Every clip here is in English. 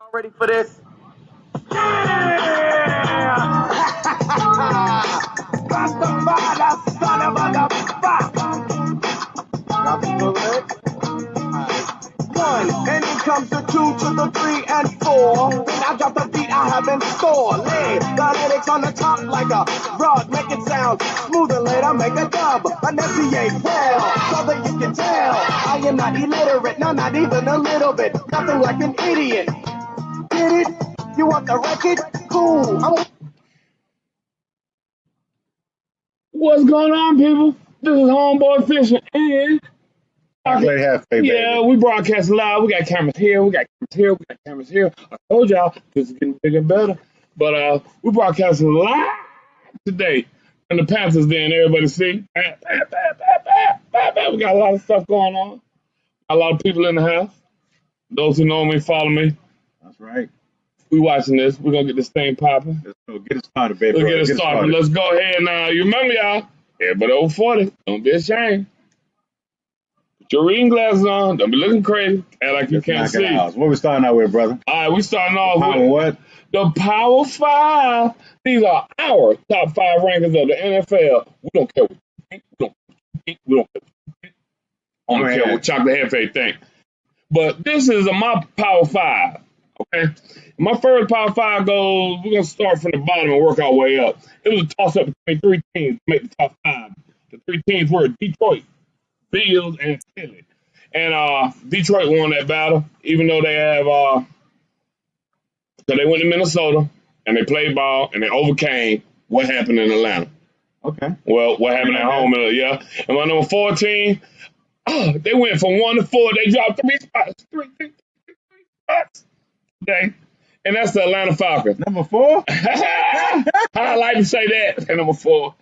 Y'all ready for this? Yeah! Got the fire, son of a fuck! Got the correct? One, and then comes the 2 to the 3 and 4. Then I drop the beat I have in store. Lay the lyrics on the top like a rug, make it sound smooth and later make a dub. Enunciate well, so that you can tell I am not illiterate, no, not even a little bit. Nothing like an idiot. Get it? You want the record? Cool. What's going on, people? This is Homeboy Fishing and we broadcast live. We got cameras here, we got cameras here, we got cameras here. I told y'all this is getting bigger and better. But we broadcasting live today. And the Panthers then everybody see. We got a lot of stuff going on. A lot of people in the house. Those who know me, follow me. That's right. We watching this. We're gonna get this thing popping. Let's go get it started, baby. Let's get it started. Let's go ahead now. You remember y'all? Everybody over 40. Don't be ashamed. Put your reading glasses on. Don't be looking crazy. Act like you can't see. What we starting out with, brother? All right, we starting off with what? The Power 5. These are our top 5 rankings of the NFL. We don't care what you think. We don't care what you think. I don't care what Chocolate Hefe think. But this is my Power 5. Okay? My first Power 5 goes, we're going to start from the bottom and work our way up. It was a toss-up between 3 teams to make the top 5. The 3 teams were Detroit, Bills, and Philly. And Detroit won that battle, even though they have, so they went to Minnesota, and they played ball, and they overcame what happened in Atlanta. Okay. Well, what happened at home, yeah. And my number 4 team, they went from 1 to 4. They dropped 3 spots. 3 spots today. And that's the Atlanta Falcons. Number 4? I like to say that. Number 4.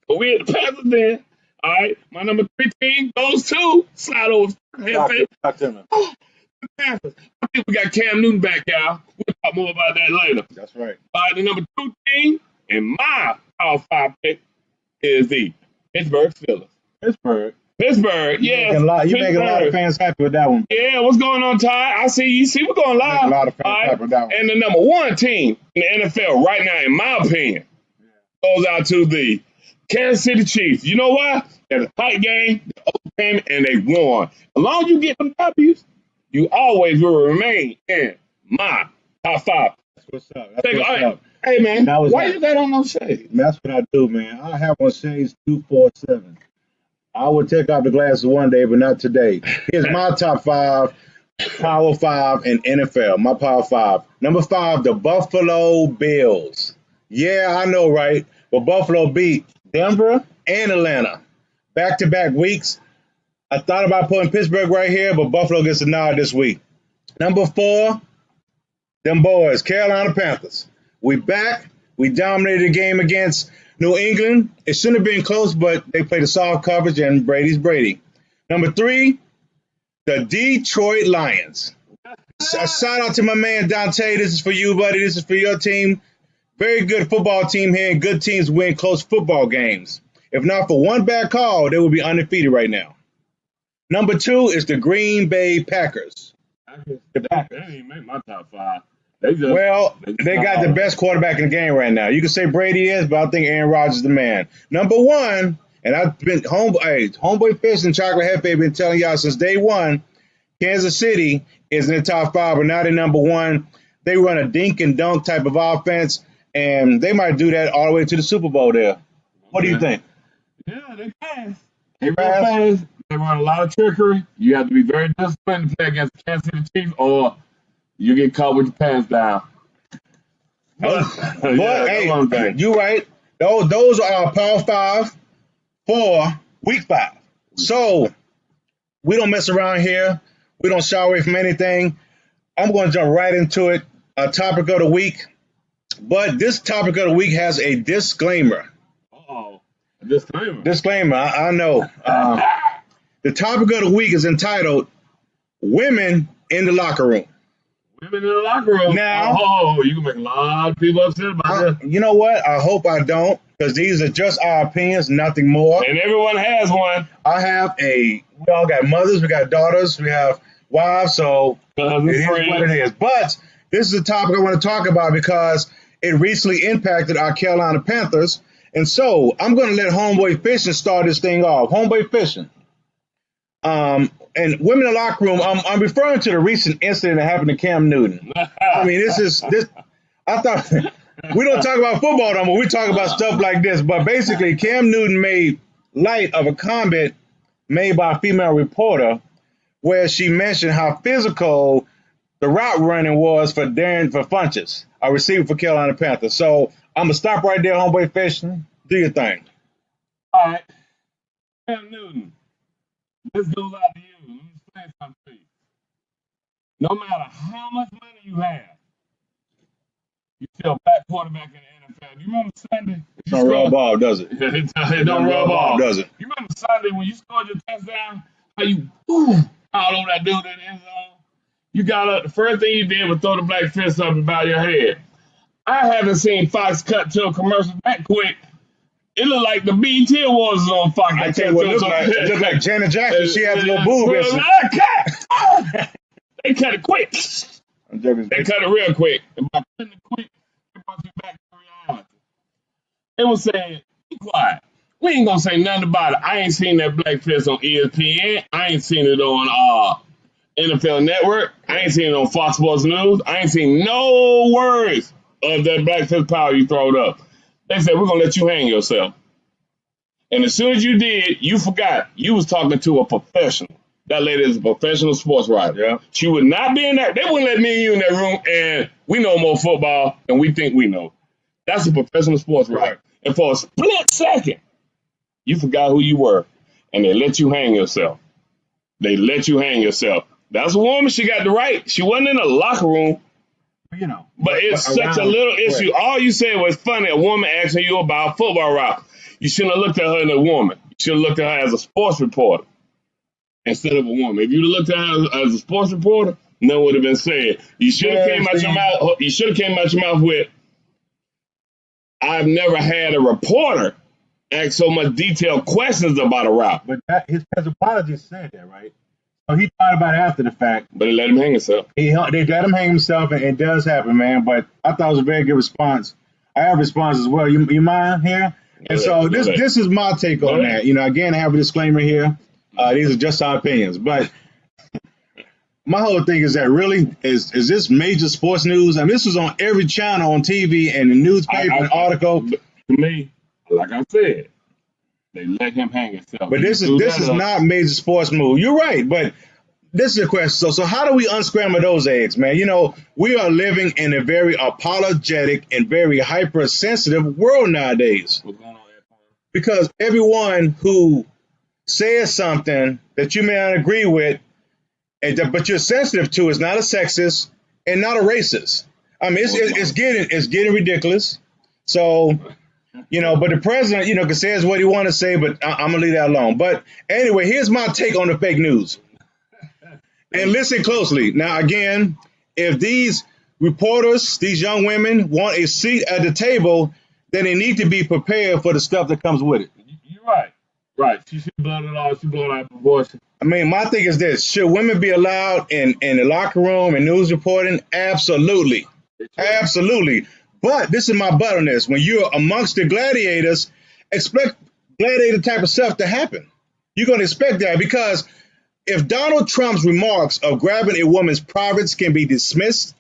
But we at the Panthers then. All right. My number 3 team, those 2. Slide over. Talk to me. The Panthers. I think we got Cam Newton back, y'all. We'll talk more about that later. That's right. All right. The number 2 team in my Power 5 pick is the Pittsburgh Steelers. Pittsburgh, yeah. You making a lot of fans happy with that one. Yeah, what's going on, Ty? I see you. See, we're going live. A lot of fans happy with that one. And the number 1 team in the NFL right now, in my opinion, goes out to the Kansas City Chiefs. You know why? They're a tight game, they overcame, and they won. As long as you get them W's, you always will remain in my top 5. That's what's up. That's what's up. Hey, man, why you got on those shades? That's what I do, man. I have on shades 247. I would take off the glasses one day, but not today. Here's my top 5, Power 5 in NFL. My Power 5. Number 5, the Buffalo Bills. Yeah, I know, right? But Buffalo beat Denver and Atlanta. Back-to-back weeks. I thought about putting Pittsburgh right here, but Buffalo gets a nod this week. Number 4, them boys, Carolina Panthers. We back. We dominated the game against New England. It shouldn't have been close, but they played a soft coverage, and Brady's Brady. Number 3, the Detroit Lions. A shout out to my man Dante. This is for you, buddy. This is for your team. Very good football team here, and good teams win close football games. If not for one bad call, they would be undefeated right now. Number 2 is the Green Bay Packers. The Packers. They didn't make my top 5. They got the best quarterback in the game right now. You can say Brady is, but I think Aaron Rodgers is the man. Number 1, and I've been Homeboy Fish and Chocolate Hefe been telling y'all since day one, Kansas City is in the top 5, but now they're number 1. They run a dink and dunk type of offense, and they might do that all the way to the Super Bowl there. What do you think? Yeah, they pass. They pass. They run a lot of trickery. You have to be very disciplined to play against the Kansas City Chiefs, or you get caught with your pants down. Hey, you're right. Those are our Power 5 for Week 5. So we don't mess around here. We don't shy away from anything. I'm going to jump right into it. A topic of the week. But this topic of the week has a disclaimer. Uh-oh. A disclaimer? Disclaimer. I know. The topic of the week is entitled Women in the Locker Room. Women in the locker room. Now, you can make a lot of people upset about that. You know what? I hope I don't, because these are just our opinions, nothing more. And everyone has one. We all got mothers, we got daughters, we have wives, so it is what it is. But This is a topic I want to talk about because it recently impacted our Carolina Panthers. And so I'm going to let Homeboy Fishing start this thing off. Homeboy Fishing. And women in the locker room, I'm referring to the recent incident that happened to Cam Newton. I mean, this. I thought we don't talk about football no more. We talk about stuff like this. But basically, Cam Newton made light of a comment made by a female reporter where she mentioned how physical the route running was for Darren Funches, a receiver for Carolina Panthers. So I'm gonna stop right there, Homeboy Fishing. Do your thing. All right. Cam Newton, this goes out to you. Let me say something to you. No matter how much money you have, you're still a back quarterback in the NFL. Do you remember Sunday? It don't rub off, does it? It don't rub off, does it? You remember Sunday when you scored your touchdown? How you all over that dude in the end zone? You got up. The first thing you did was throw the black fist up about your head. I haven't seen Fox cut to a commercial that quick. It looked like the BT Awards was on Fox. I tell you what, it looked like Janet Jackson. She had the little boob. They cut it quick. They cut it real quick. And by cutting it quick, it brought you back to reality. It was saying, be quiet. We ain't gonna say nothing about it. I ain't seen that black fist on ESPN. I ain't seen it on NFL Network. I ain't seen it on Fox Sports News. I ain't seen no words of that black fist power you throwed up. They said, we're gonna let you hang yourself. And as soon as you did, you forgot you was talking to a professional. That lady is a professional sports writer. Yeah. She would not be in that. They wouldn't let me and you in that room, and we know more football than we think we know. That's a professional sports writer. Right. And for a split second, you forgot who you were, and they let you hang yourself. They let you hang yourself. That's a woman. She got the right. She wasn't in the locker room. You know. But it's such a little issue. All you said was funny. A woman asking you about a football route. You shouldn't have looked at her as a woman. You should have looked at her as a sports reporter instead of a woman. If you'd have looked at her as a sports reporter, nothing would have been said. You should have came out your mouth. You should have came out your mouth with, "I've never had a reporter ask so much detailed questions about a route." But his apologist said that, right? So he thought about it after the fact. But they let him hang himself. They let him hang himself, and it does happen, man. But I thought it was a very good response. I have a response as well. You mind here? And so this is my take on that. You know, again, I have a disclaimer here. These are just our opinions. But my whole thing is that really, is this major sports news? I mean, this was on every channel on TV and the newspaper and article. To me, like I said, they let him hang himself. But this is not major sports move. You're right, but this is a question. So how do we unscramble those eggs, man? You know, we are living in a very apologetic and very hypersensitive world nowadays. What's going on, because everyone who says something that you may not agree with, but you're sensitive to, is not a sexist and not a racist. I mean, it's getting ridiculous. So, you know, but the president, you know, can say what he want to say, but I'm gonna leave that alone. But anyway, here's my take on the fake news. And listen closely. Now, again, if these reporters, these young women, want a seat at the table, then they need to be prepared for the stuff that comes with it. You're right. Right. She should blow it all. She blow it out of proportion. I mean, my thing is this. Should women be allowed in the locker room and news reporting? Absolutely. Absolutely. But this is my but on this. When you're amongst the gladiators, expect gladiator type of stuff to happen. You're going to expect that, because if Donald Trump's remarks of grabbing a woman's privates can be dismissed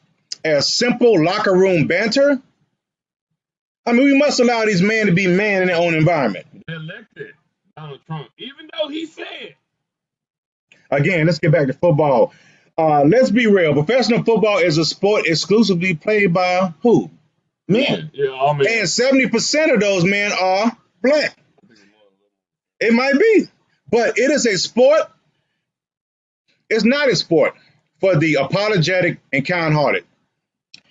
as simple locker room banter, I mean, we must allow these men to be men in their own environment. They elected Donald Trump, even though he said. Again, let's get back to football. Let's be real. Professional football is a sport exclusively played by who? Men. Yeah, all men. And 70% of those men are black. It might be. But it is a sport. It's not a sport for the apologetic and kind-hearted.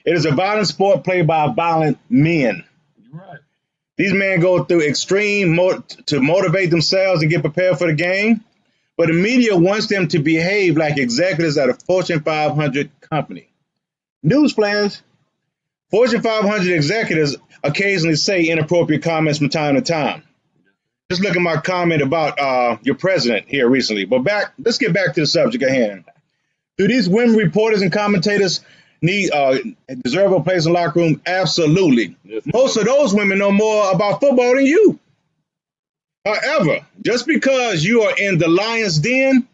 It is a violent sport played by violent men. You're right. These men go through extreme to motivate themselves and get prepared for the game. But the media wants them to behave like executives at a Fortune 500 company. Newsflash, Fortune 500 executives occasionally say inappropriate comments from time to time. Just look at my comment about your president here recently. But let's get back to the subject at hand. Do these women reporters and commentators need deserve a place in the locker room? Absolutely. Yes. Most of those women know more about football than you. However, just because you are in the lion's den,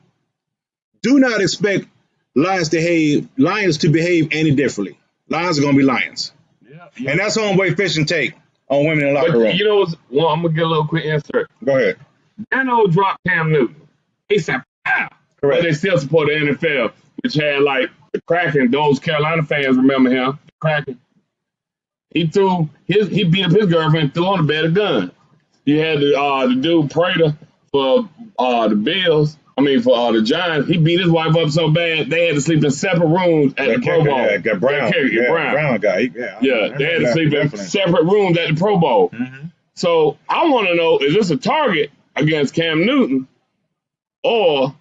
do not expect lions to behave any differently. Lions are going to be lions. Yeah. And that's homeboy fishing take on women in the locker But room. you know, well, I'm gonna get a little quick insert. Go ahead. Dano dropped Cam Newton. He said, "Pow!" Correct. But they still support the NFL, which had like the Kraken. Those Carolina fans remember him. The Kraken. He beat up his girlfriend, threw on the bed a gun. You had the dude Prater for the Bills. I mean, for the Giants, he beat his wife up so bad they had to sleep in separate rooms at the Pro Bowl. Yeah, Brown guy. They had to sleep in separate rooms at the Pro Bowl. Mm-hmm. So I want to know: is this a target against Cam Newton, or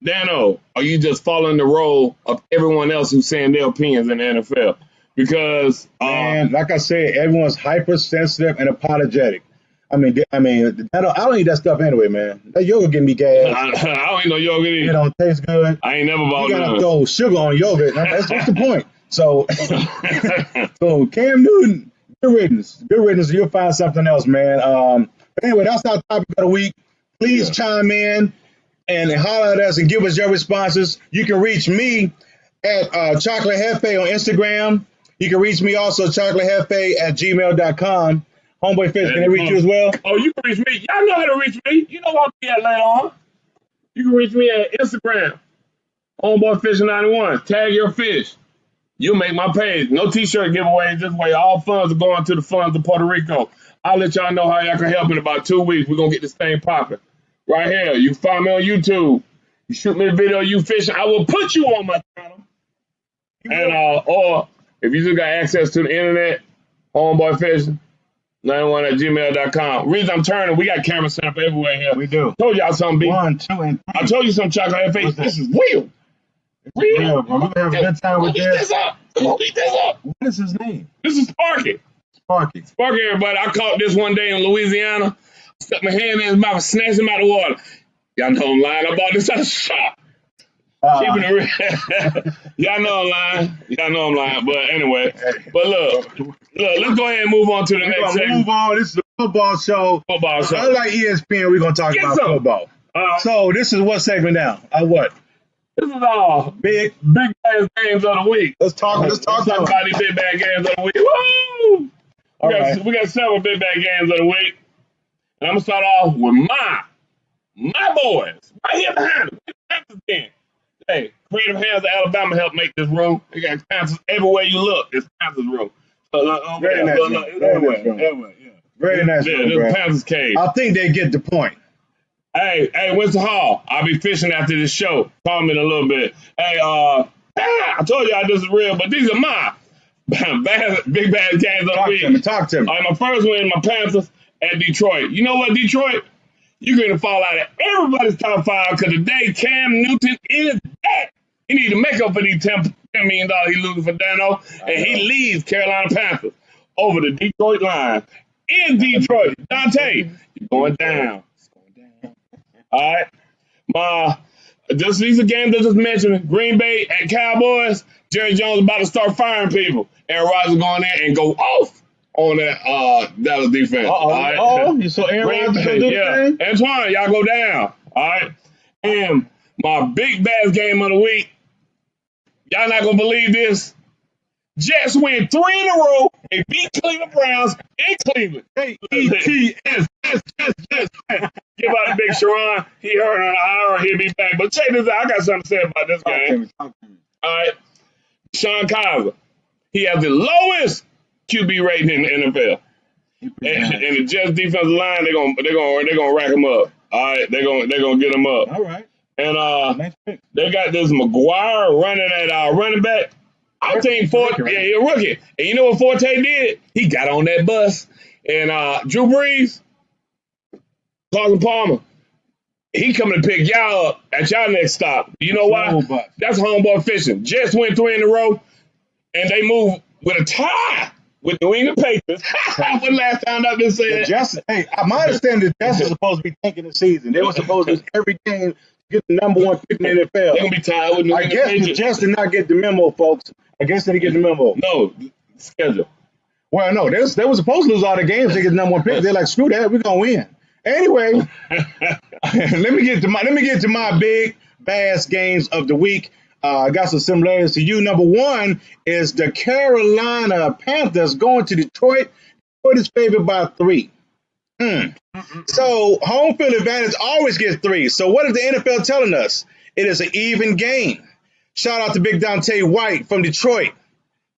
Dano? Are you just following the role of everyone else who's saying their opinions in the NFL? Because man, like I said, everyone's hypersensitive and apologetic. I don't eat that stuff anyway, man. That yogurt getting me gas. I don't eat no yogurt either. It don't taste good. I ain't never bought You gotta none. throw sugar on yogurt. That's the point. So, so Cam Newton, good riddance. Good riddance. You'll find something else, man. But anyway, that's our topic of the week. Please chime in and holler at us and give us your responses. You can reach me at Chocolate Hefe on Instagram. You can reach me also chocolatehefe@gmail.com. Homeboy Fish, can they reach you as well? Oh, you can reach me. Y'all know how to reach me. You know what I'll be at later on. You can reach me at Instagram, Homeboy Fish 91. Tag your fish. You'll make my page. No t-shirt giveaways this way. All funds are going to the funds of Puerto Rico. I'll let y'all know how y'all can help in about 2 weeks. We're going to get this thing popping. Right here. You can find me on YouTube. You shoot me a video of you fishing. I will put you on my channel. And or if you just got access to the internet, Homeboy Fishing 91 at gmail.com. Reason I'm turning, we got camera set up everywhere here. We do. Told y'all something, B. 1, 2, and 3. I told you some chocolate face. This is real. Real, bro. We're going to have a good time with this. Come on, eat this up. What is his name? This is Sparky. Sparky. Sparky, everybody. I caught this one day in Louisiana. Stuck my hand in his mouth and snatched him out of the water. Y'all know I'm lying. I bought this at a shop. Keeping it real. Y'all know I'm lying. Y'all know I'm lying. But anyway. But look, let's go ahead and move on to the next segment. Move on. This is a football show. Unlike ESPN, we're going to talk about football. So this is what segment now? What? This is all big ass games of the week. Let's talk about these big bad games of the week. Woo! We got several big bad games of the week. And I'm gonna start off with my boys. Right here behind them. Panthers game. Hey, Creative Hands of Alabama helped make this room. They got Panthers everywhere you look. It's Panthers room. Very nice. Everywhere. Yeah. Very nice. Yeah, this is Panthers cave. I think they get the point. Hey, Winston Hall, I'll be fishing after this show. Call me in a little bit. Hey, I told y'all this is real, but these are my big bad games of the week. Talk to me. All right, my first win, my Panthers at Detroit. You know what, Detroit? You're going to fall out of everybody's top 5 because today Cam Newton is back. He need to make up for these $10 million he's losing for Dano, and he leaves Carolina Panthers over the Detroit line. In Detroit, Dante, you're going down. All right. These are games I just mentioned. Green Bay at Cowboys. Jerry Jones about to start firing people. Aaron Rodgers going in and go off on that Dallas defense. All right? So Aaron Rodgers going to do the thing? Antoine, y'all go down. All right. And my big bass game of the week. Y'all not going to believe this. Jets win 3 in a row. They beat Cleveland Browns in Cleveland. Yes. Give out a big Sharon. He heard in an hour. He'll be back. But check this out. I got something to say about this game. All right. Sean Kaiser. He has the lowest QB rating in the NFL. And the Jets defensive line, they're gonna rack him up. All right. They're gonna get him up. All right. And they got this McGuire running at running back. I think Forte, he's a rookie. And you know what Forte did? He got on that bus. And Drew Brees, Carson Palmer, he coming to pick y'all up at y'all next stop. You know why? That's homeboy fishing. Jets win 3 in a row, and they move with a tie with New England Patriots. When last time I've been saying that? My understanding is the Jets are supposed to be tanking the season. They were supposed to every game get the number 1 pick in the NFL. They're going to be tied with New England Patriots. I guess the Jets did not get the memo, folks. I guess they didn't get the memo. No, schedule. Well, no, they were supposed to lose all the games to get the number one pick. They're like, screw that, we're gonna win. Anyway, let me get to my big bass games of the week. I got some similarities to you. Number one is the Carolina Panthers going to Detroit. Detroit is favored by 3. So home field advantage always gets 3. So what is the NFL telling us? It is an even game. Shout out to Big Dante White from Detroit.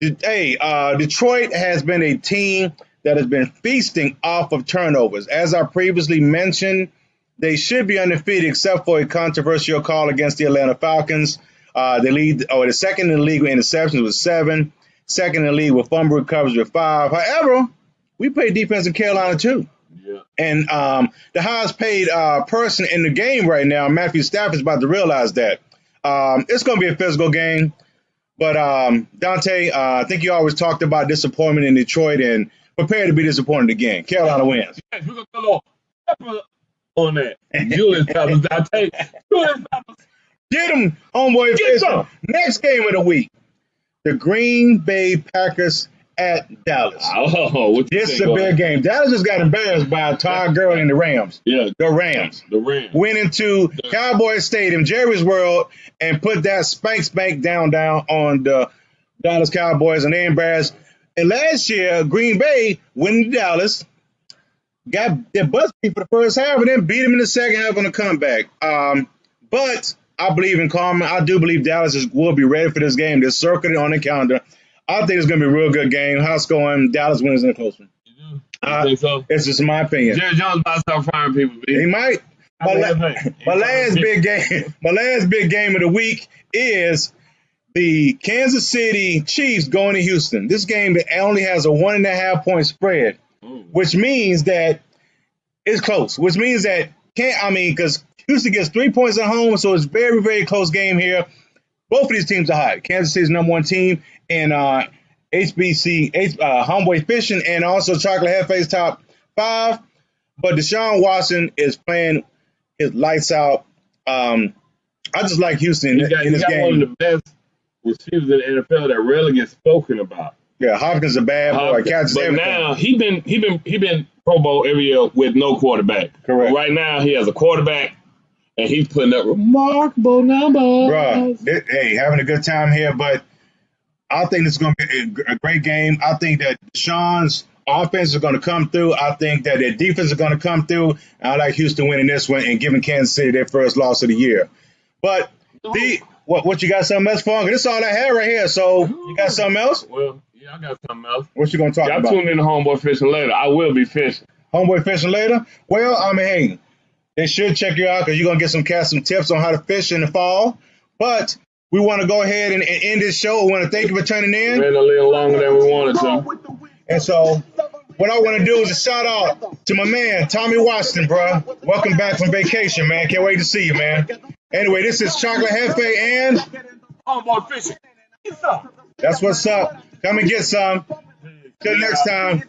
Hey, Detroit has been a team that has been feasting off of turnovers. As I previously mentioned, they should be undefeated except for a controversial call against the Atlanta Falcons. The second in the league with interceptions with 7, second in the league with fumble recoveries with 5. However, we play defense in Carolina too. Yeah. And the highest paid person in the game right now, Matthew Stafford, is about to realize that. It's going to be a physical game. But Dante, I think you always talked about disappointment in Detroit and prepare to be disappointed again. Carolina wins. Yes, we're going to go a little pepper on that. Julius Peppers, Dante. Julius Peppers. Get them, homeboy. Get some. Next game of the week, the Green Bay Packers at Dallas. Oh, what you This is think a on big it? game. Dallas just got embarrassed by Todd Gurley and the Rams. Yeah, The Rams. the Rams. Went into Cowboys Stadium, Jerry's World, and put that spank down on the Dallas Cowboys, and they embarrassed. And last year, Green Bay went into Dallas, got their butts beat for the first half, and then beat them in the second half on the comeback. But I believe in karma. I do believe Dallas will be ready for this game. They're circling it on the calendar. I think it's going to be a real good game. High scoring. Dallas wins in a close one. You do? You think so? It's just my opinion. Jerry Jones about to start firing people, B. He might. My last big game of the week is the Kansas City Chiefs going to Houston. This game that only has a 1.5 point spread, which means that it's close. Which means that because Houston gets 3 points at home, so it's very, very close game here. Both of these teams are hot. Kansas City's number one team in HBC, Homeboy Fishing, and also Chocolate Hefe's top 5. But Deshaun Watson is playing his lights out. I just like Houston in this game. One of the best receivers in the NFL that rarely gets spoken about. Yeah, Hopkins is a bad boy. Catches but everything. now he been Pro Bowl every year with no quarterback. Correct. But right now he has a quarterback, and he's putting up remarkable numbers. Bruh, hey, having a good time here, but I think this is going to be a great game. I think that Deshaun's offense is going to come through. I think that their defense is going to come through. I like Houston winning this one and giving Kansas City their first loss of the year. But what you got something else for? This is all I have right here. So you got something else? Well, yeah, I got something else. What you going to talk Y'all about? tune in to Homeboy Fishing later. I will be fishing. Homeboy Fishing later? Well, I mean, hey, they should check you out because you're going to get some tips on how to fish in the fall. But we want to go ahead and end this show. We want to thank you for tuning in. Ran a little longer than we wanted to. And so what I want to do is a shout out to my man, Tommy Washington, bro. Welcome back from vacation, man. Can't wait to see you, man. Anyway, this is Chocolate Hefe and Homeboy Fishing. that's what's up. Come and get some. Till next time.